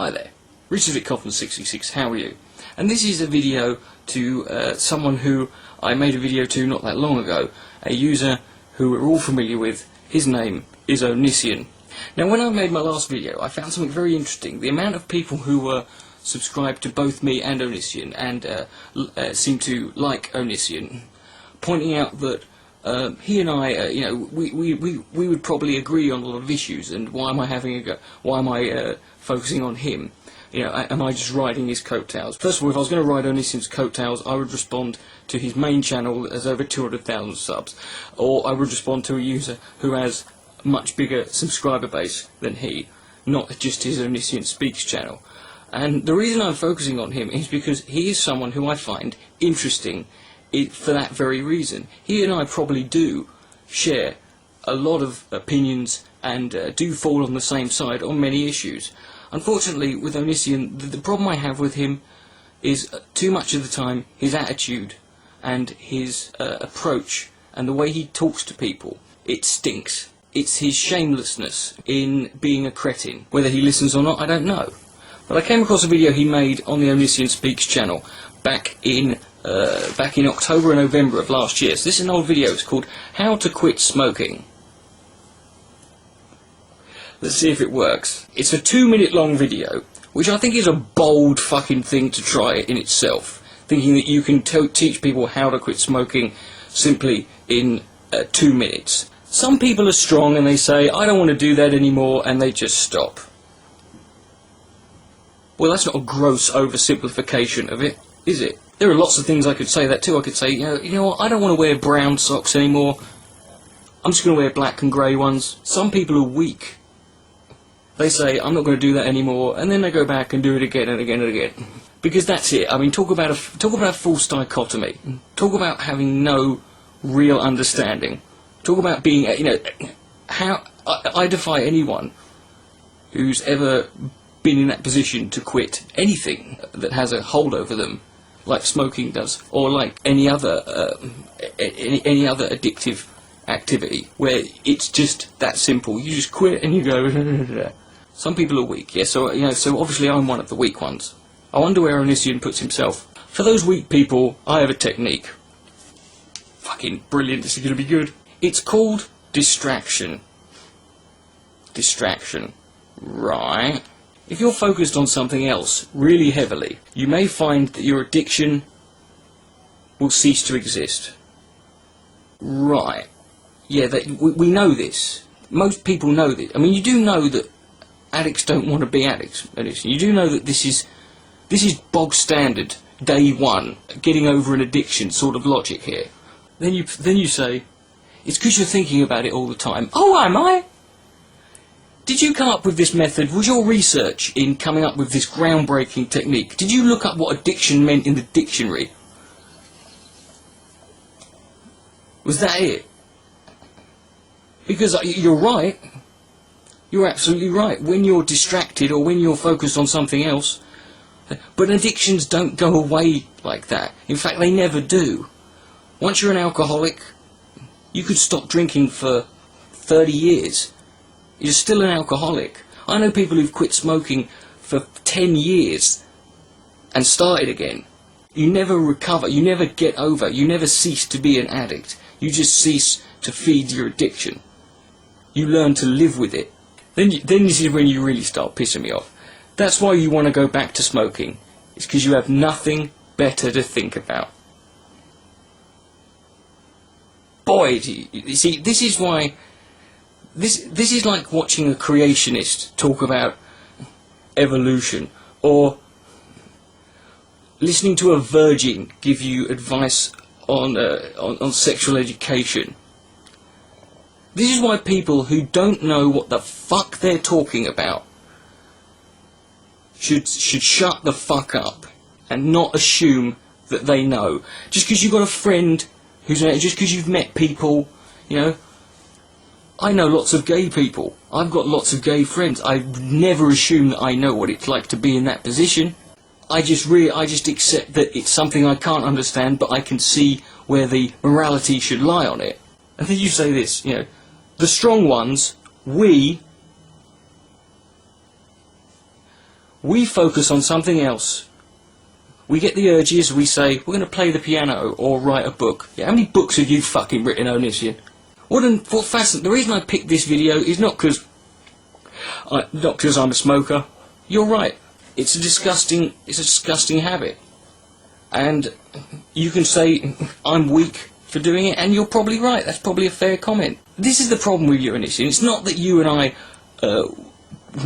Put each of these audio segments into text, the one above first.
Hi there, Richard Coffin66, how are you? And this is a video to someone who I made a video to not that long ago, a user who we're all familiar with. His name is Onision. Now when I made my last video I found something very interesting. The amount of people who were subscribed to both me and Onision and seem to like Onision, pointing out that he and I, we would probably agree on a lot of issues, and why am I having a go? Why am I focusing on him? You know, am I just riding his coattails? First of all, if I was going to ride Onision's coattails, I would respond to his main channel that has over 200,000 subs, or I would respond to a user who has a much bigger subscriber base than he, not just his Onision Speaks channel. And the reason I'm focusing on him is because he is someone who I find interesting for that very reason. He and I probably do share a lot of opinions and do fall on the same side on many issues. Unfortunately, with Onision, the problem I have with him is too much of the time his attitude and his approach and the way he talks to people. It stinks. It's his shamelessness in being a cretin. Whether he listens or not, I don't know. But I came across a video he made on the Onision Speaks channel back in October and November of last year. So this is an old video. It's called How to Quit Smoking. Let's see if it works. It's a 2-minute long video, which I think is a bold fucking thing to try in itself. Thinking that you can teach people how to quit smoking simply in 2 minutes. Some people are strong and they say, I don't want to do that anymore, and they just stop. Well, that's not a gross oversimplification of it, is it? There are lots of things I could say that too. I could say, you know what, I don't want to wear brown socks anymore. I'm just going to wear black and grey ones. Some people are weak. They say, I'm not going to do that anymore, and then they go back and do it again and again and again. Because that's it. I mean, talk about a false dichotomy. Talk about having no real understanding. Talk about being, how I defy anyone who's ever been in that position to quit anything that has a hold over them, like smoking does, or like any other addictive activity, where it's just that simple. You just quit and you go. Some people are weak, yes. So so obviously I'm one of the weak ones. I wonder where Onision puts himself. For those weak people, I have a technique. Fucking brilliant. This is going to be good. It's called distraction. Distraction. Right. If you're focused on something else really heavily, you may find that your addiction will cease to exist. Right. Yeah, we know this. Most people know this. I mean, you do know that addicts don't want to be addicts. You do know that this is bog standard, day one, getting over an addiction sort of logic here. Then you say, it's because you're thinking about it all the time. Oh, am I? Did you come up with this method? Was your research in coming up with this groundbreaking technique? Did you look up what addiction meant in the dictionary? Was that it? Because you're right. You're absolutely right. When you're distracted or when you're focused on something else. But addictions don't go away like that. In fact, they never do. Once you're an alcoholic, you could stop drinking for 30 years. You're still an alcoholic. I know people who've quit smoking for 10 years and started again. You never recover. You never get over. You never cease to be an addict. You just cease to feed your addiction. You learn to live with it. Then this is when you really start pissing me off. That's why you want to go back to smoking. It's because you have nothing better to think about. Boy, you see, this is why... This is like watching a creationist talk about evolution, or listening to a virgin give you advice on sexual education. This is why people who don't know what the fuck they're talking about should shut the fuck up and not assume that they know. Just because you've got a friend just because you've met people, I know lots of gay people. I've got lots of gay friends. I never assume that I know what it's like to be in that position. I just accept that it's something I can't understand, but I can see where the morality should lie on it. And then you say this, the strong ones, we we focus on something else. We get the urges, we say, we're going to play the piano or write a book. Yeah, how many books have you fucking written, Onision? What fascinating, the reason I picked this video is not because I'm a smoker. You're right. It's a disgusting habit. And you can say, I'm weak for doing it, and you're probably right. That's probably a fair comment. This is the problem with you, Onision. It's not that you and I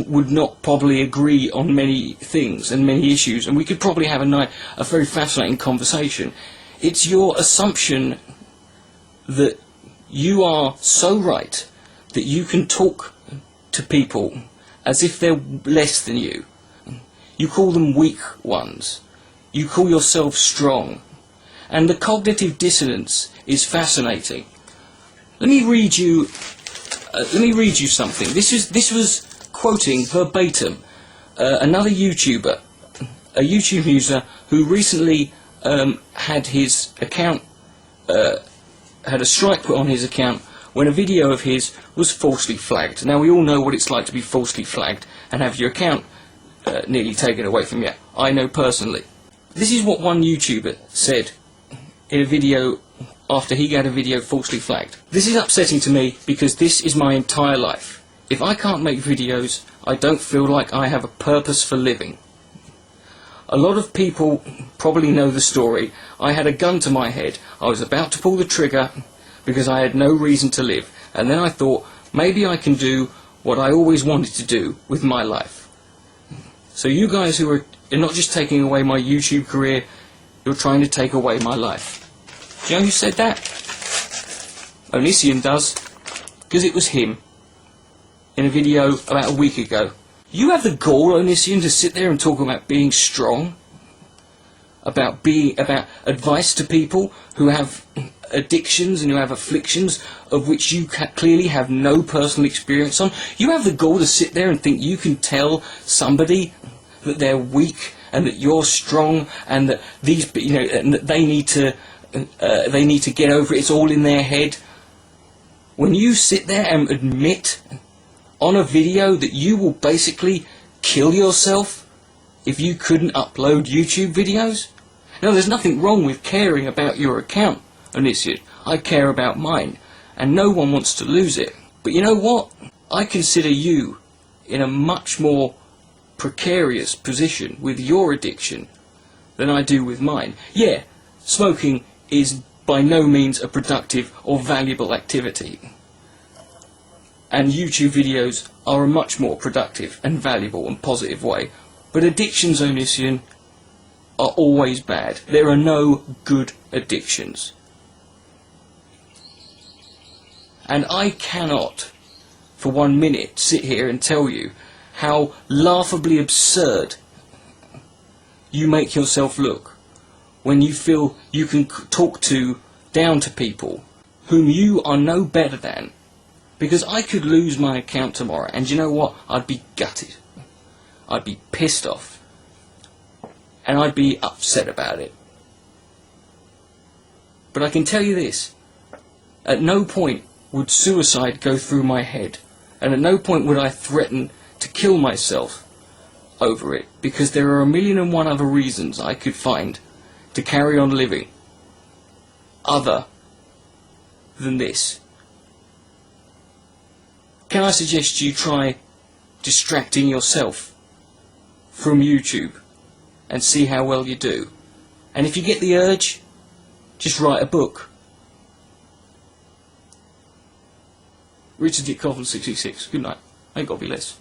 would not probably agree on many things and many issues, and we could probably have a very fascinating conversation. It's your assumption that you are so right that you can talk to people as if they're less than you. You call them weak ones. You call yourself strong. And the cognitive dissonance is fascinating. Let me read you something. This was quoting verbatim another YouTuber, a YouTube user who recently had his account, had a strike put on his account when a video of his was falsely flagged. Now we all know what it's like to be falsely flagged and have your account nearly taken away from you. I know personally. This is what one YouTuber said in a video after he got a video falsely flagged. This is upsetting to me because this is my entire life. If I can't make videos, I don't feel like I have a purpose for living. A lot of people probably know the story. I had a gun to my head. I was about to pull the trigger because I had no reason to live. And then I thought, maybe I can do what I always wanted to do with my life. So you guys who are not just taking away my YouTube career, you're trying to take away my life. Do you know who said that? Onision does, because it was him in a video about a week ago. You have the gall, Onision, to sit there and talk about being strong, about advice to people who have addictions and who have afflictions of which you clearly have no personal experience on. You have the gall to sit there and think you can tell somebody that they're weak and that you're strong and that and that they need to get over it. It's all in their head. When you sit there and admit on a video that you will basically kill yourself if you couldn't upload YouTube videos. Now, there's nothing wrong with caring about your account, Onision. I care about mine, and no one wants to lose it. But you know what? I consider you in a much more precarious position with your addiction than I do with mine. Yeah, smoking is by no means a productive or valuable activity. And YouTube videos are a much more productive and valuable and positive way. But addictions, Onision, are always bad. There are no good addictions. And I cannot, for 1 minute, sit here and tell you how laughably absurd you make yourself look when you feel you can talk down to people whom you are no better than. Because I could lose my account tomorrow, and you know what? I'd be gutted. I'd be pissed off. And I'd be upset about it. But I can tell you this. At no point would suicide go through my head. And at no point would I threaten to kill myself over it. Because there are 1,000,001 other reasons I could find to carry on living other than this. Can I suggest you try distracting yourself from YouTube and see how well you do? And if you get the urge, just write a book. Richard Dick Coughlin 66. Good night. Ain't got to be less.